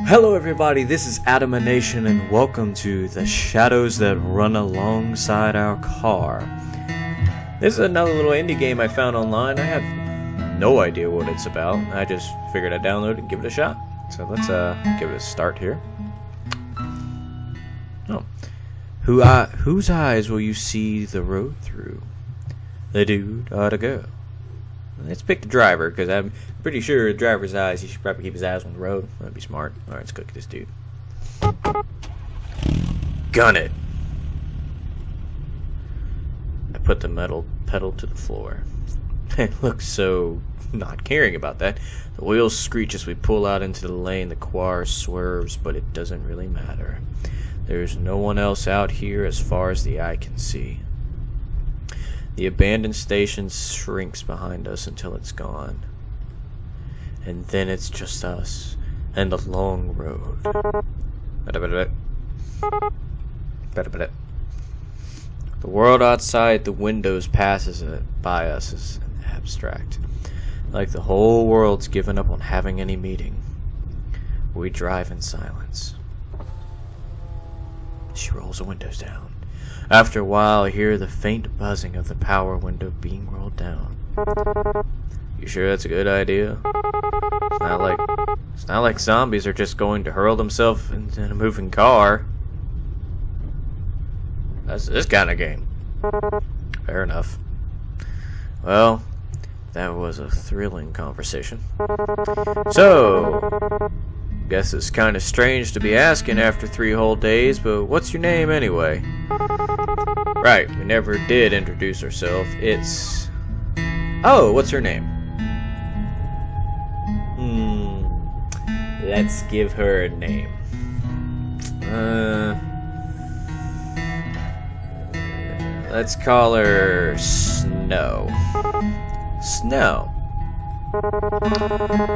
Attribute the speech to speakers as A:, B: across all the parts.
A: Hello everybody, this is Adamanation and welcome to The Shadows That Run Alongside Our Car. This is another little indie game I found online. I have no idea what it's about. I just figured I'd download it and give it a shot. So let's give it a start here. Oh. Whose eyes will you see the road through? The dude or the girl? Let's pick the driver, because I'm pretty sure the driver's eyes, he should probably keep his eyes on the road. That'd be smart. Alright, let's cook this dude. Gun it! I put the metal pedal to the floor. It looks so not caring about that. The wheels screech as we pull out into the lane. The car swerves, but it doesn't really matter. There's no one else out here as far as the eye can see. The abandoned station shrinks behind us until it's gone. And then it's just us and the long road. The world outside the windows passes by us as abstract. Like the whole world's given up on having any meaning. We drive in silence. She rolls the windows down. After a while, I hear the faint buzzing of the power window being rolled down. You sure that's a good idea? It's not like zombies are just going to hurl themselves into a moving car. That's this kind of game. Fair enough. Well, that was a thrilling conversation. So, guess it's kind of strange to be asking after 3 whole days, but what's your name anyway? Right, we never did introduce ourselves. It's... Oh, what's her name? Let's give her a name. Let's call her Snow. Snow.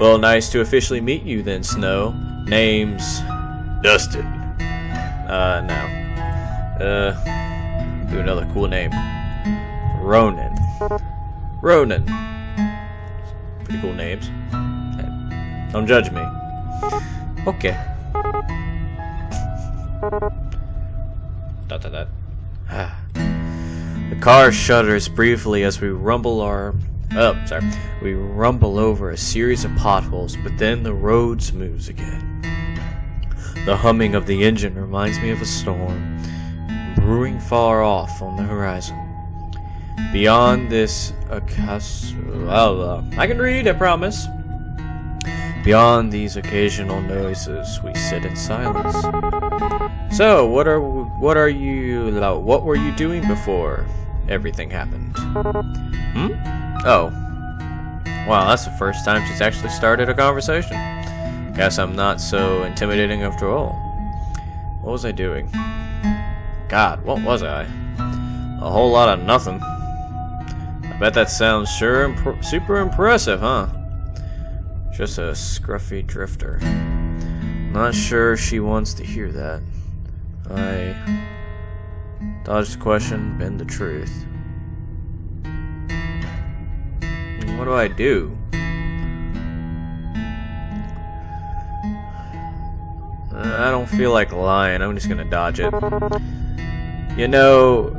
A: Well, nice to officially meet you then, Snow. Name's... Dustin. No. Do another cool name. Ronan. Ronan. Pretty cool names. Hey, don't judge me. Okay. The car shudders briefly as we rumble we rumble over a series of potholes, but then the road smooths again. The humming of the engine reminds me of a storm brewing far off on the horizon. Beyond this, I can read, I promise. Beyond these occasional noises, we sit in silence. So, what were you doing before everything happened? Oh. Wow, that's the first time she's actually started a conversation. Guess I'm not so intimidating after all. What was I doing? God, what was I? A whole lot of nothing. I bet that sounds super impressive, huh? Just a scruffy drifter. Not sure she wants to hear that. I dodged the question, bend the truth. What do I do? I don't feel like lying. I'm just gonna dodge it. You know,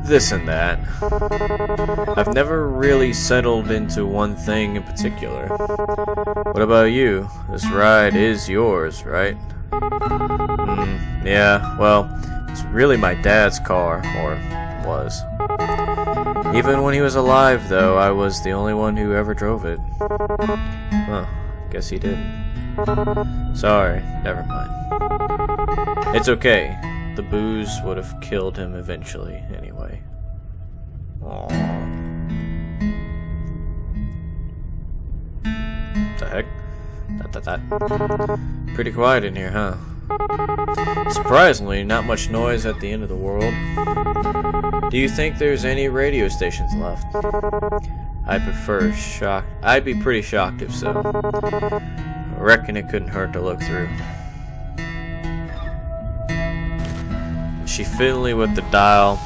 A: this and that. I've never really settled into one thing in particular. What about you? This ride is yours, right? Yeah, well, it's really my dad's car, or was. Even when he was alive, though, I was the only one who ever drove it. Huh, guess he didn't. Sorry, never mind. It's okay. The booze would have killed him eventually, anyway. Aww. What the heck? Pretty quiet in here, huh? Surprisingly, not much noise at the end of the world. Do you think there's any radio stations left? I'd be pretty shocked if so. I reckon it couldn't hurt to look through. She fiddly with the dial.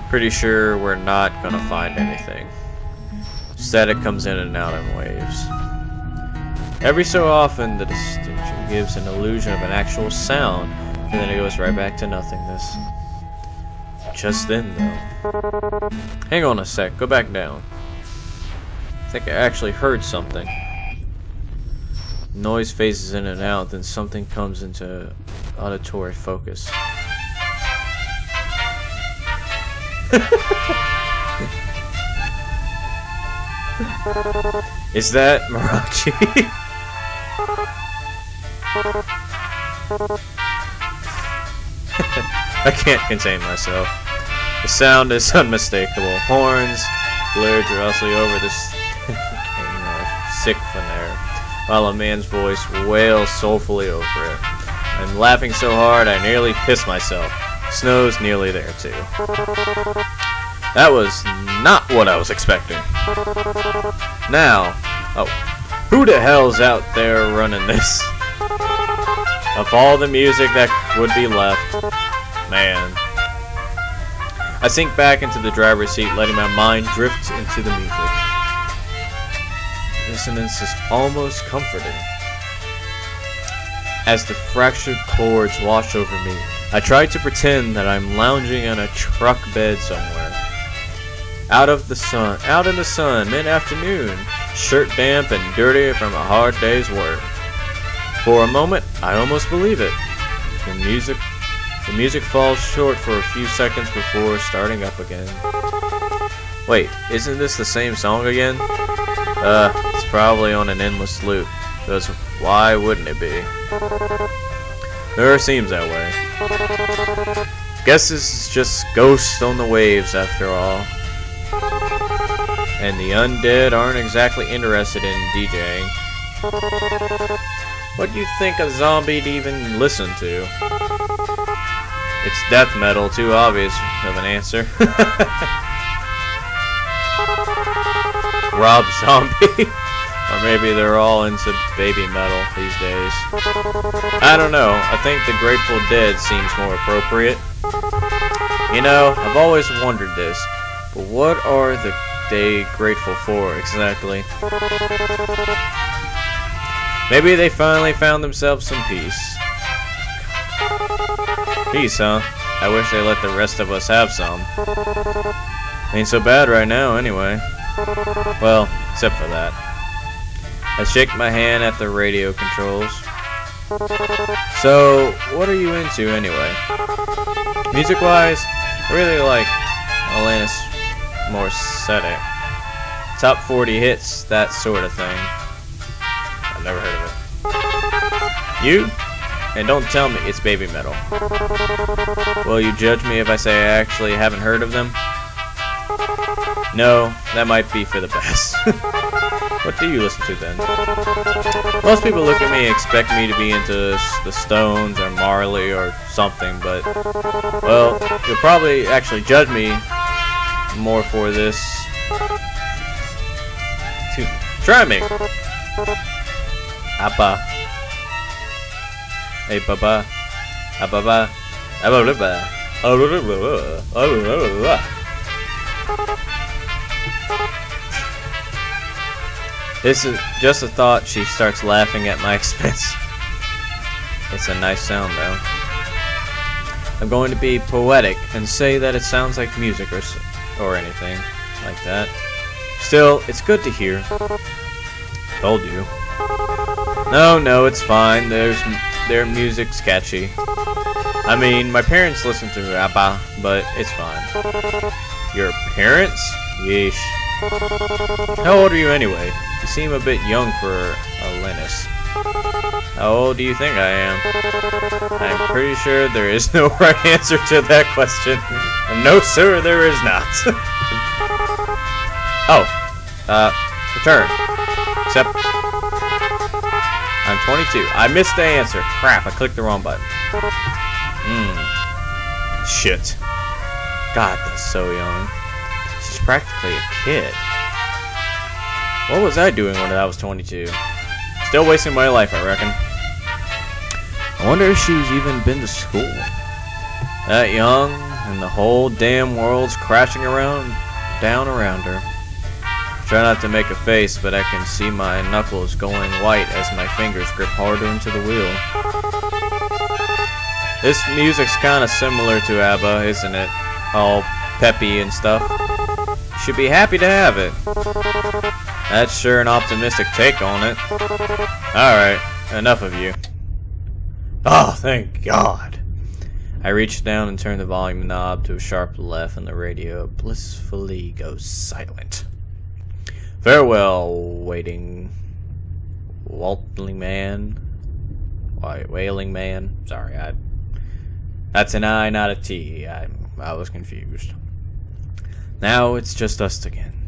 A: Pretty sure we're not gonna find anything. Static comes in and out in waves. Every so often, the distinction gives an illusion of an actual sound, and then it goes right back to nothingness. Just then, though. Hang on a sec, go back down. I think I actually heard something. Noise phases in and out, then something comes into auditory focus. Is that Marachi? I can't contain myself. The sound is unmistakable. Horns blare drowsily over this sick fanair, while a man's voice wails soulfully over it. I'm laughing so hard I nearly piss myself. Snow's nearly there too. That was not what I was expecting. Now, who the hell's out there running this? Of all the music that would be left, man. I sink back into the driver's seat, letting my mind drift into the music. Dissonance is almost comforting. As the fractured chords wash over me, I try to pretend that I'm lounging on a truck bed somewhere. Out in the sun, mid-afternoon, shirt damp and dirty from a hard day's work. For a moment, I almost believe it. The music falls short for a few seconds before starting up again. Wait, isn't this the same song again? It's probably on an endless loop, because why wouldn't it be? Never seems that way. Guess this is just Ghosts on the Waves after all. And the undead aren't exactly interested in DJing. What do you think a zombie'd even listen to? It's death metal, too obvious of an answer. Rob Zombie? Or maybe they're all into baby metal these days. I don't know, I think the Grateful Dead seems more appropriate. You know, I've always wondered this, but what are they grateful for exactly? Maybe they finally found themselves some peace. Peace, huh? I wish they let the rest of us have some. Ain't so bad right now, anyway. Well, except for that. I shake my hand at the radio controls. So, what are you into, anyway? Music-wise, I really like Alanis Morissette. Top 40 hits, that sort of thing. I've never heard of it. You? And don't tell me it's baby metal. Will you judge me if I say I actually haven't heard of them? No, that might be for the best. What do you listen to then? Most people look at me and expect me to be into the Stones or Marley or something, but, well, you'll probably actually judge me more for this. Try me. Appa. Hey, Baba. Ababa. Ababa. This is just a thought. She starts laughing at my expense. It's a nice sound, though. I'm going to be poetic and say that it sounds like music or anything like that. Still, it's good to hear. Told you. No, it's fine. Their music's catchy. I mean, my parents listen to ABBA, but it's fine. Your parents? Yeesh. How old are you anyway? You seem a bit young for Alanis. How old do you think I am? I'm pretty sure there is no right answer to that question. No, sir, there is not. Return. Except, I'm 22. I missed the answer. Crap, I clicked the wrong button. Shit. God, that's so young. She's practically a kid. What was I doing when I was 22? Still wasting my life, I reckon. I wonder if she's even been to school. That young, and the whole damn world's crashing down around her. Try not to make a face, but I can see my knuckles going white as my fingers grip harder into the wheel. This music's kinda similar to ABBA, isn't it? All peppy and stuff. Should be happy to have it. That's sure an optimistic take on it. Alright, enough of you. Oh, thank God. I reach down and turn the volume knob to a sharp left, and the radio blissfully goes silent. Farewell, wailing man. Sorry, that's an I, not a T. I was confused. Now it's just us again.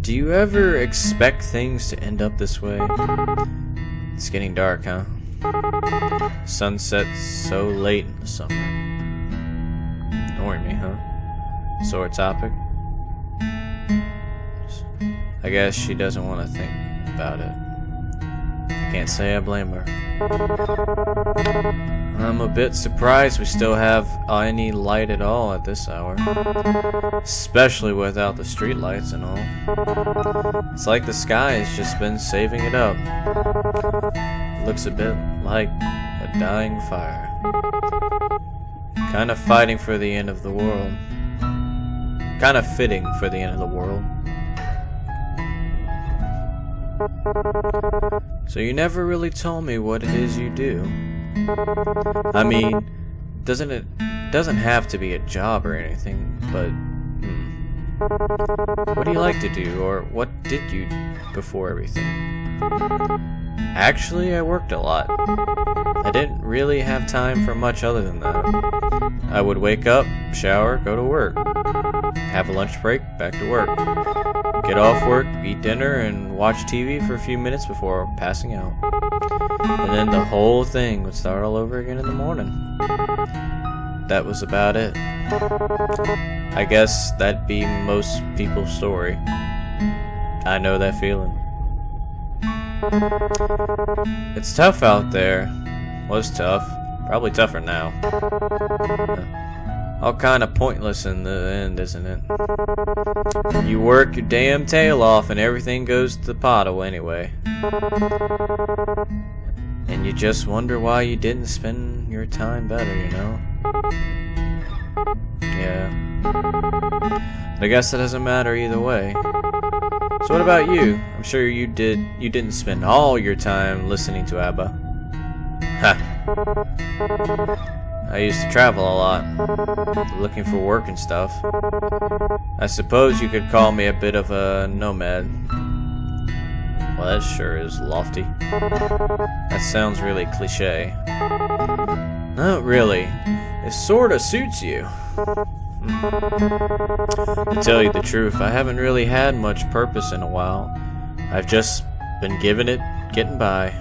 A: Do you ever expect things to end up this way? It's getting dark, huh? Sunsets so late in the summer. Ignoring me, huh? Sore topic? I guess she doesn't want to think about it. I can't say I blame her. I'm a bit surprised we still have any light at all at this hour. Especially without the street lights and all. It's like the sky has just been saving it up. Looks a bit like a dying fire. Kind of fighting for the end of the world. Kind of fitting for the end of the world. So you never really told me what it is you do. I mean, doesn't have to be a job or anything, but what do you like to do, or what did you do before everything? Actually, I worked a lot. I didn't really have time for much other than that. I would wake up, shower, go to work. Have a lunch break, back to work. Get off work, eat dinner, and watch TV for a few minutes before passing out. And then the whole thing would start all over again in the morning. That was about it. I guess that'd be most people's story. I know that feeling. It's tough out there. Was tough. Probably tougher now. All kind of pointless in the end, isn't it? You work your damn tail off and everything goes to the pothole anyway. And you just wonder why you didn't spend your time better, you know? Yeah. I guess it doesn't matter either way. So what about you? I'm sure you didn't spend all your time listening to ABBA. Ha. I used to travel a lot, looking for work and stuff. I suppose you could call me a bit of a nomad. Well, that sure is lofty. That sounds really cliche. Not really. It sorta suits you. To tell you the truth, I haven't really had much purpose in a while. I've just been getting by.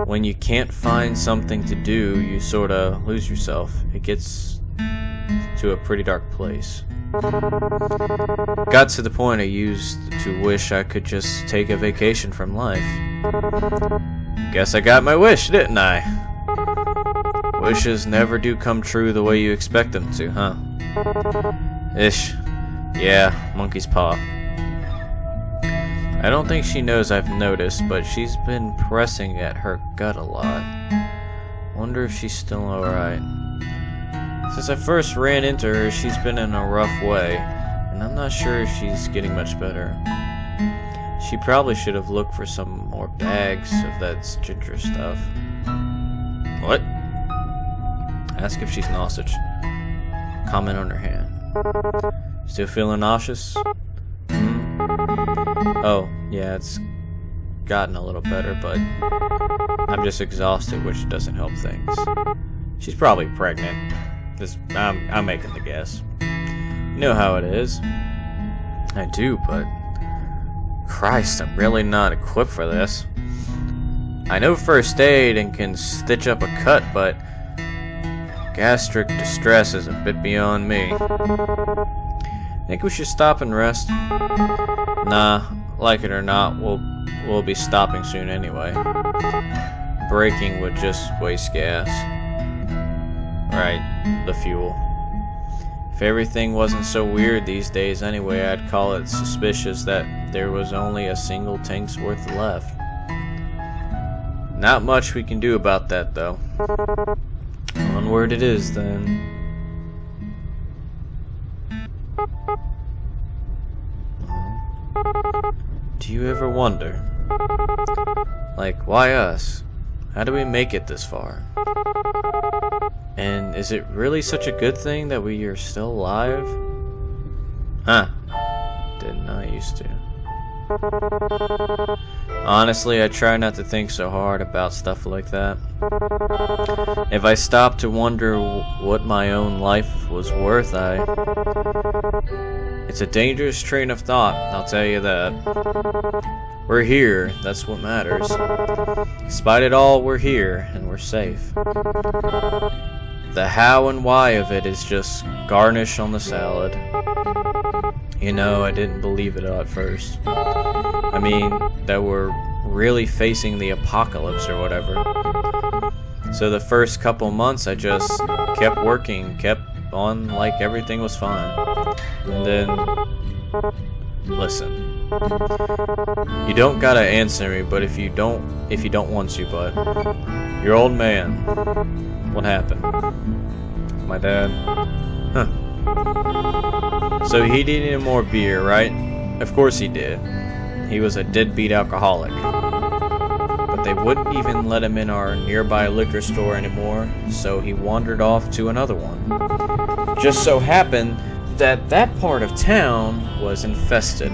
A: When you can't find something to do, you sorta lose yourself. It gets to a pretty dark place. Got to the point I used to wish I could just take a vacation from life. Guess I got my wish, didn't I? Wishes never do come true the way you expect them to, huh? Ish. Yeah, monkey's paw. I don't think she knows I've noticed, but she's been pressing at her gut a lot. Wonder if she's still alright. Since I first ran into her, she's been in a rough way, and I'm not sure if she's getting much better. She probably should have looked for some more bags of that ginger stuff. What? Ask if she's nauseous. Comment on her hand. Still feeling nauseous? Oh, yeah, it's gotten a little better, but I'm just exhausted, which doesn't help things. She's probably pregnant. I'm making the guess. You know how it is. I do, but Christ, I'm really not equipped for this. I know first aid and can stitch up a cut, but gastric distress is a bit beyond me. Think we should stop and rest? Nah, like it or not, we'll be stopping soon anyway. Braking would just waste gas. Right, the fuel. If everything wasn't so weird these days anyway, I'd call it suspicious that there was only a single tank's worth left. Not much we can do about that, though. Onward it is, then. Do you ever wonder? Like, why us? How do we make it this far? And is it really such a good thing that we are still alive? Huh. Didn't I used to. Honestly, I try not to think so hard about stuff like that. If I stop to wonder what my own life was worth, it's a dangerous train of thought, I'll tell you that. We're here, that's what matters. Despite it all, we're here, and we're safe. The how and why of it is just garnish on the salad. You know, I didn't believe it at first. I mean, that we're really facing the apocalypse or whatever. So the first couple months I just kept working, kept on like everything was fine. And then, listen. You don't gotta answer me, but if you don't want to, but your old man, what happened? My dad. Huh. So he needed more beer, right? Of course he did. He was a deadbeat alcoholic. But they wouldn't even let him in our nearby liquor store anymore, so he wandered off to another one. Just so happened that that part of town was infested.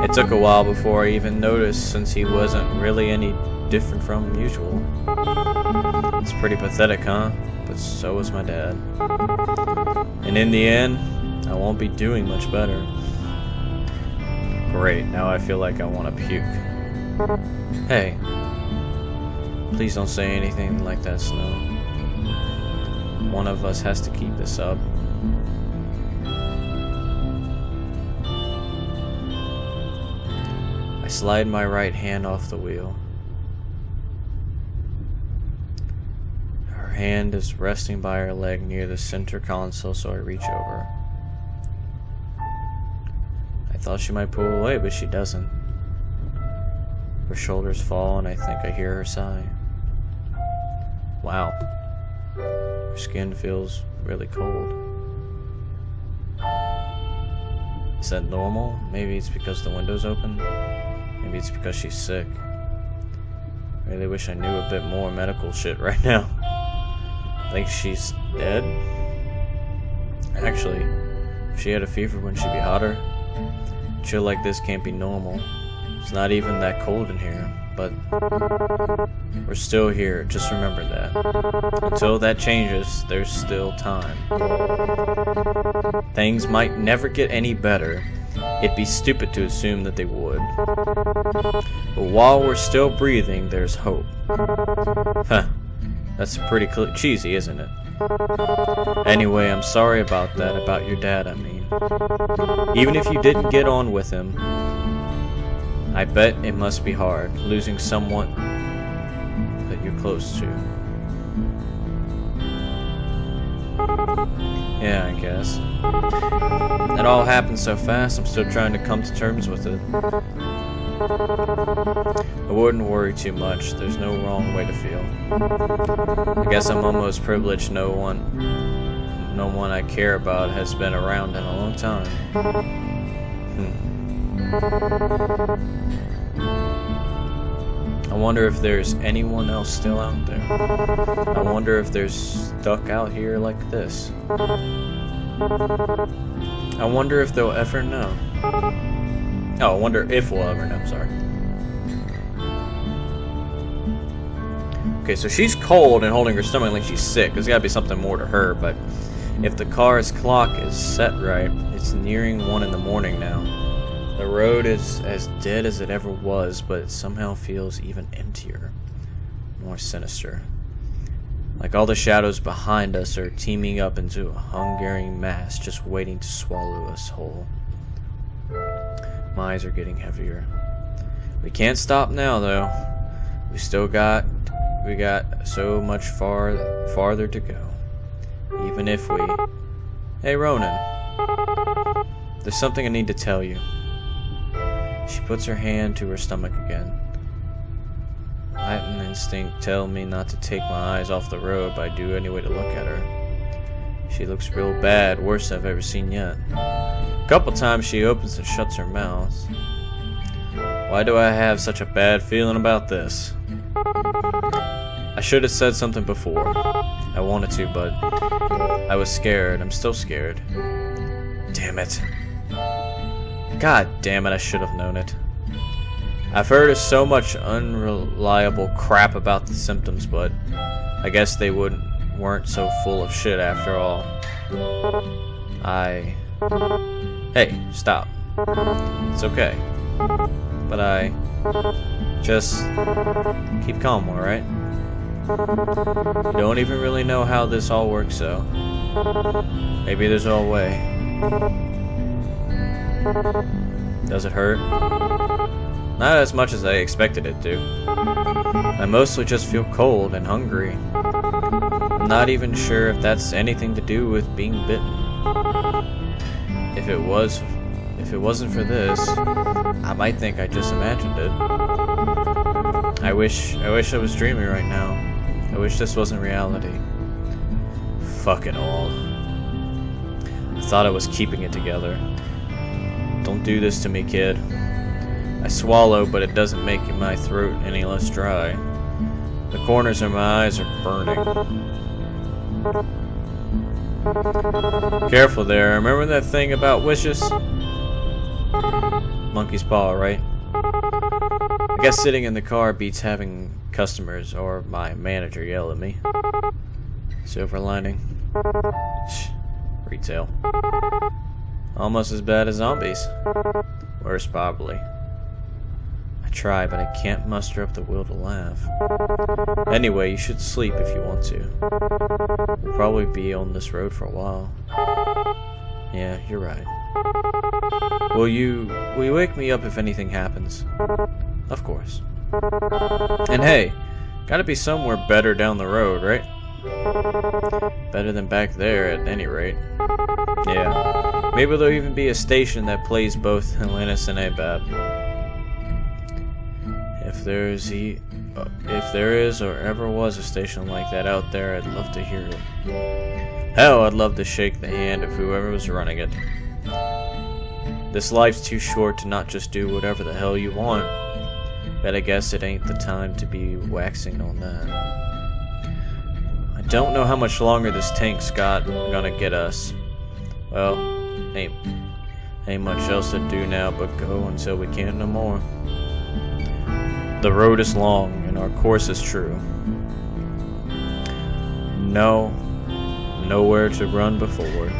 A: It took a while before I even noticed, since he wasn't really any different from usual. It's pretty pathetic, huh? But so was my dad. And in the end, I won't be doing much better. Great, now I feel like I want to puke. Hey, please don't say anything like that, Snow. One of us has to keep this up. I slide my right hand off the wheel. Her hand is resting by her leg near the center console, so I reach over. I thought she might pull away, but she doesn't. Her shoulders fall, and I think I hear her sigh. Wow. Her skin feels really cold. Is that normal? Maybe it's because the window's open? Maybe it's because she's sick. I really wish I knew a bit more medical shit right now. Think she's dead? Actually, if she had a fever, wouldn't she be hotter? Chill like this can't be normal. It's not even that cold in here, but we're still here, just remember that. Until that changes, there's still time. Things might never get any better. It'd be stupid to assume that they would. But while we're still breathing, there's hope. Huh. That's pretty cheesy, isn't it? Anyway, I'm sorry about that, about your dad, I mean. Even if you didn't get on with him, I bet it must be hard, losing someone that you're close to. Yeah, I guess. It all happened so fast, I'm still trying to come to terms with it. I wouldn't worry too much, there's no wrong way to feel. I guess I'm almost privileged no one I care about has been around in a long time. I wonder if there's anyone else still out there. I wonder if they're stuck out here like this. I wonder if they'll ever know. Oh, I wonder if we'll ever know, sorry. Okay, so she's cold and holding her stomach like she's sick. There's gotta be something more to her, but if the car's clock is set right, it's nearing 1 in the morning now. The road is as dead as it ever was, but it somehow feels even emptier, more sinister. Like all the shadows behind us are teaming up into a hungering mass just waiting to swallow us whole. My eyes are getting heavier. We can't stop now, though. We got so much farther to go. Even if we Hey, Ronan. There's something I need to tell you. She puts her hand to her stomach again. I have an instinct tell me not to take my eyes off the road, but I do anyway to look at her. She looks real bad, worst I've ever seen yet. A couple times she opens and shuts her mouth. Why do I have such a bad feeling about this? I should have said something before. I wanted to, but I was scared. I'm still scared. Damn it. God damn it, I should have known it. I've heard so much unreliable crap about the symptoms, but I guess they weren't so full of shit after all. Hey, stop. It's okay. But just keep calm, alright? You don't even really know how this all works, so maybe there's a way. Does it hurt? Not as much as I expected it to. I mostly just feel cold and hungry. I'm not even sure if that's anything to do with being bitten. If it wasn't for this, I might think I just imagined it. I wish I was dreaming right now. I wish this wasn't reality. Fucking all. I thought I was keeping it together. Don't do this to me, kid. I swallow, but it doesn't make my throat any less dry. The corners of my eyes are burning. Careful there. Remember that thing about wishes? Monkey's paw, right? I guess sitting in the car beats having customers or my manager yell at me. Silver lining. Retail. Almost as bad as zombies. Worse, probably. I try, but I can't muster up the will to laugh. Anyway, you should sleep if you want to. We'll probably be on this road for a while. Yeah, you're right. Will you wake me up if anything happens? Of course. And hey, gotta be somewhere better down the road, right? Better than back there, at any rate. Yeah. Maybe there'll even be a station that plays both Atlantis and Abab. If there is or ever was a station like that out there, I'd love to hear it. Hell, I'd love to shake the hand of whoever was running it. This life's too short to not just do whatever the hell you want. But I guess it ain't the time to be waxing on that. I don't know how much longer this tank's gonna get us. Well, ain't much else to do now but go until we can't no more. The road is long and our course is true. Nowhere to run but forward.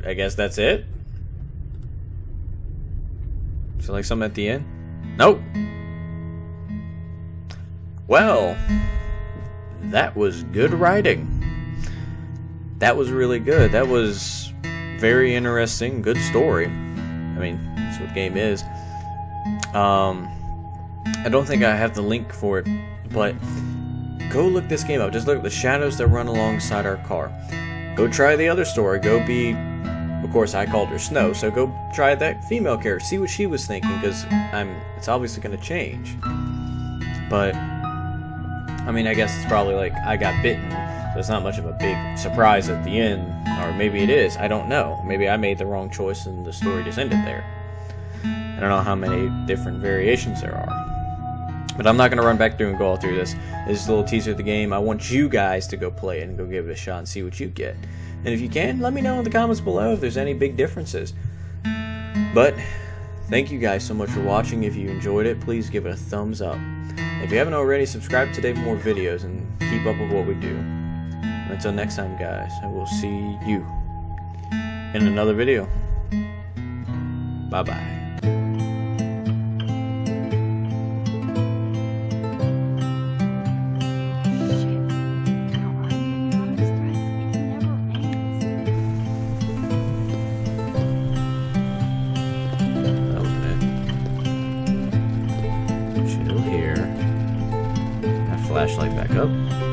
A: I guess that's it? So like something at the end? Nope. Well, that was good writing. That was really good. That was very interesting. Good story. I mean, that's what the game is. I don't think I have the link for it, but go look this game up. Just look at the shadows that run alongside our car. Go try the other story. Go be... Of course, I called her Snow, so go try that female character. See what she was thinking, because it's obviously going to change. But, I mean, I guess it's probably like, I got bitten. So it's not much of a big surprise at the end. Or maybe it is. I don't know. Maybe I made the wrong choice and the story just ended there. I don't know how many different variations there are. But I'm not going to run back through and go all through this. This is a little teaser of the game. I want you guys to go play it and go give it a shot and see what you get. And if you can, let me know in the comments below if there's any big differences. But, thank you guys so much for watching. If you enjoyed it, please give it a thumbs up. If you haven't already, subscribe today for more videos and keep up with what we do. And until next time, guys, I will see you in another video. Bye-bye. flashlight back up.